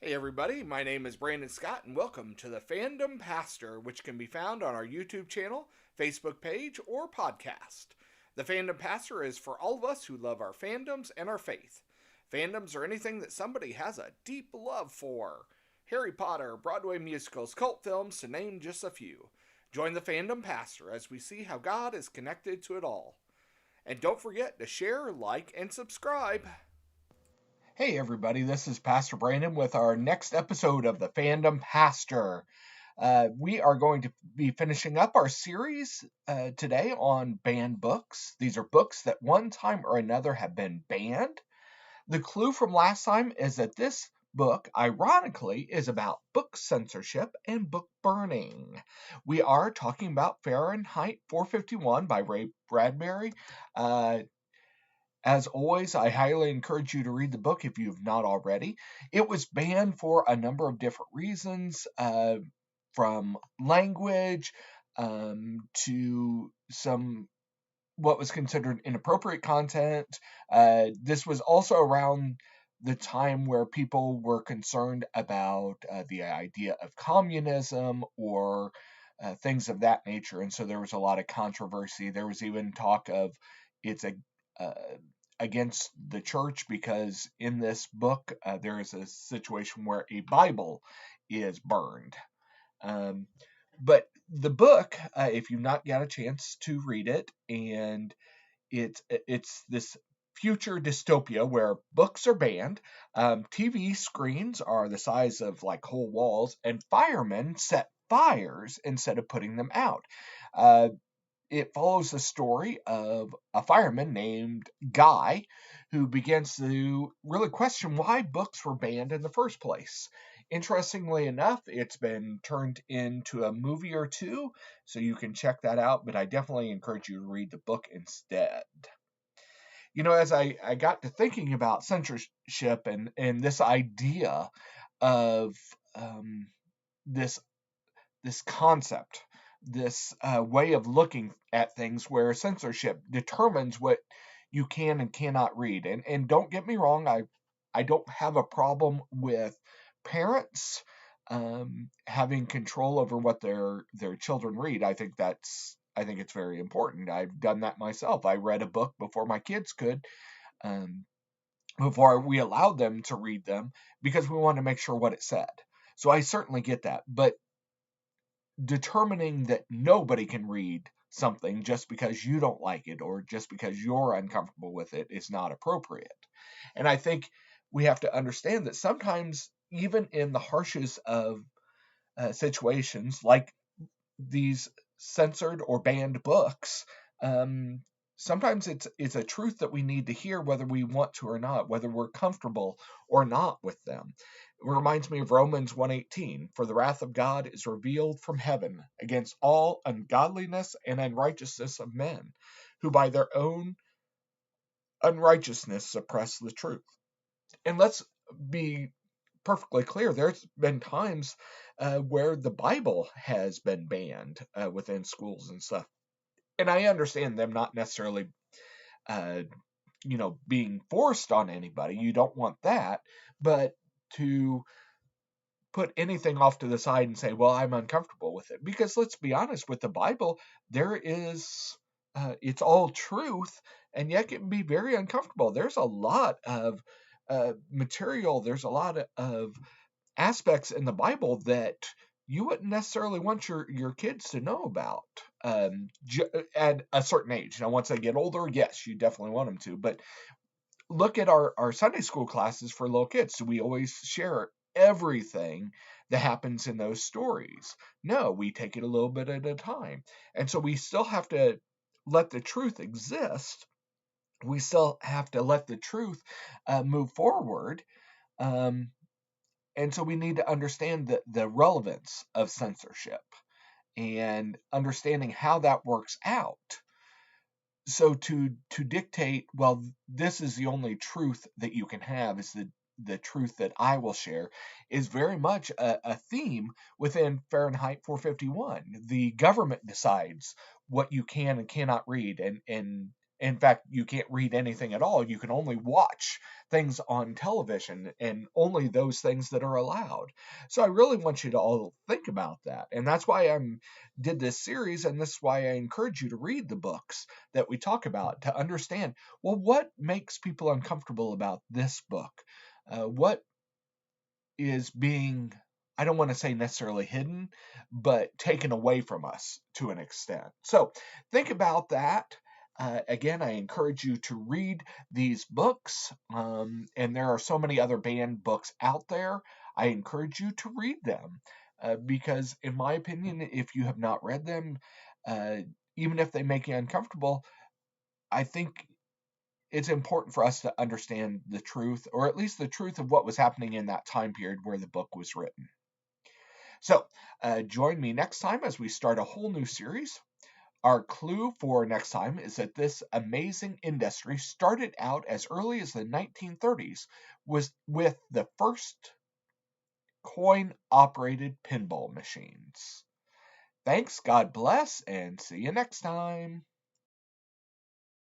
Hey everybody, my name is Brandon Scott and welcome to the Fandom Pastor, which can be found on our YouTube channel, Facebook page, or podcast. The Fandom Pastor is for all of us who love our fandoms and our faith. Fandoms are anything that somebody has a deep love for. Harry Potter, Broadway musicals, cult films, to name just a few. Join the Fandom Pastor as we see how God is connected to it all. And don't forget to share, like, and subscribe. Hey, everybody, this is Pastor Brandon with our next episode of the Fandom Pastor. We are going to be finishing up our series today on banned books. These are books that one time or another have been banned. The clue from last time is that this book, ironically, is about book censorship and book burning. We are talking about Fahrenheit 451 by Ray Bradbury. As always, I highly encourage you to read the book if you've not already. It was banned for a number of different reasons, from language to some what was considered inappropriate content. This was also around the time where people were concerned about the idea of communism or things of that nature, and so there was a lot of controversy. There was even talk of it's uh, against the church because in this book there is a situation where a Bible is burned. Um, but the book, if you've not got a chance to read it, and it's this future dystopia where books are banned, TV screens are the size of like whole walls, and firemen set fires instead of putting them out. Uh, it follows the story of a fireman named Guy who begins to really question why books were banned in the first place. Interestingly enough, it's been turned into a movie or two, so you can check that out, but I definitely encourage you to read the book instead. As I got to thinking about censorship and this idea of this this concept, this way of looking at things where censorship determines what you can and cannot read. And don't get me wrong, I don't have a problem with parents having control over what their children read. I think it's very important. I've done that myself. I read a book before my kids could, um, before we allowed them to read them because we wanted to make sure what it said. So I certainly get that. But determining that nobody can read something just because you don't like it or just because you're uncomfortable with it is not appropriate. And I think we have to understand that sometimes, even in the harshest of situations like these censored or banned books, um, sometimes it's a truth that we need to hear whether we want to or not, whether we're comfortable or not with them. It reminds me of Romans 1:18, for the wrath of God is revealed from heaven against all ungodliness and unrighteousness of men, who by their own unrighteousness suppress the truth. And let's be perfectly clear, there's been times where the Bible has been banned within schools and stuff. And I understand them not necessarily, uh, being forced on anybody. You don't want that. But to put anything off to the side and say, well, I'm uncomfortable with it. Because let's be honest, with the Bible, there is, it's all truth, and yet it can be very uncomfortable. There's a lot of material, there's a lot of aspects in the Bible that you wouldn't necessarily want your kids to know about at a certain age. Now, once they get older, yes, you definitely want them to. But look at our Sunday school classes for little kids. Do we always share everything that happens in those stories? No, we take it a little bit at a time. And so we still have to let the truth exist. We still have to let the truth move forward. Um, and so we need to understand the relevance of censorship and understanding how that works out. So to dictate, well, this is the only truth that you can have, is the truth that I will share, is very much a theme within Fahrenheit 451. The government decides what you can and cannot read, and In fact, you can't read anything at all. You can only watch things on television and only those things that are allowed. So I really want you to all think about that. And that's why I did this series, and this is why I encourage you to read the books that we talk about to understand, well, what makes people uncomfortable about this book? What is being, I don't want to say necessarily hidden, but taken away from us to an extent. So think about that. Again, I encourage you to read these books, and there are so many other banned books out there. I encourage you to read them because, in my opinion, if you have not read them, uh, even if they make you uncomfortable, I think it's important for us to understand the truth, or at least the truth of what was happening in that time period where the book was written. So, join me next time as we start a whole new series. Our clue for next time is that this amazing industry started out as early as the 1930s with the first coin operated pinball machines. Thanks, God bless, and see you next time.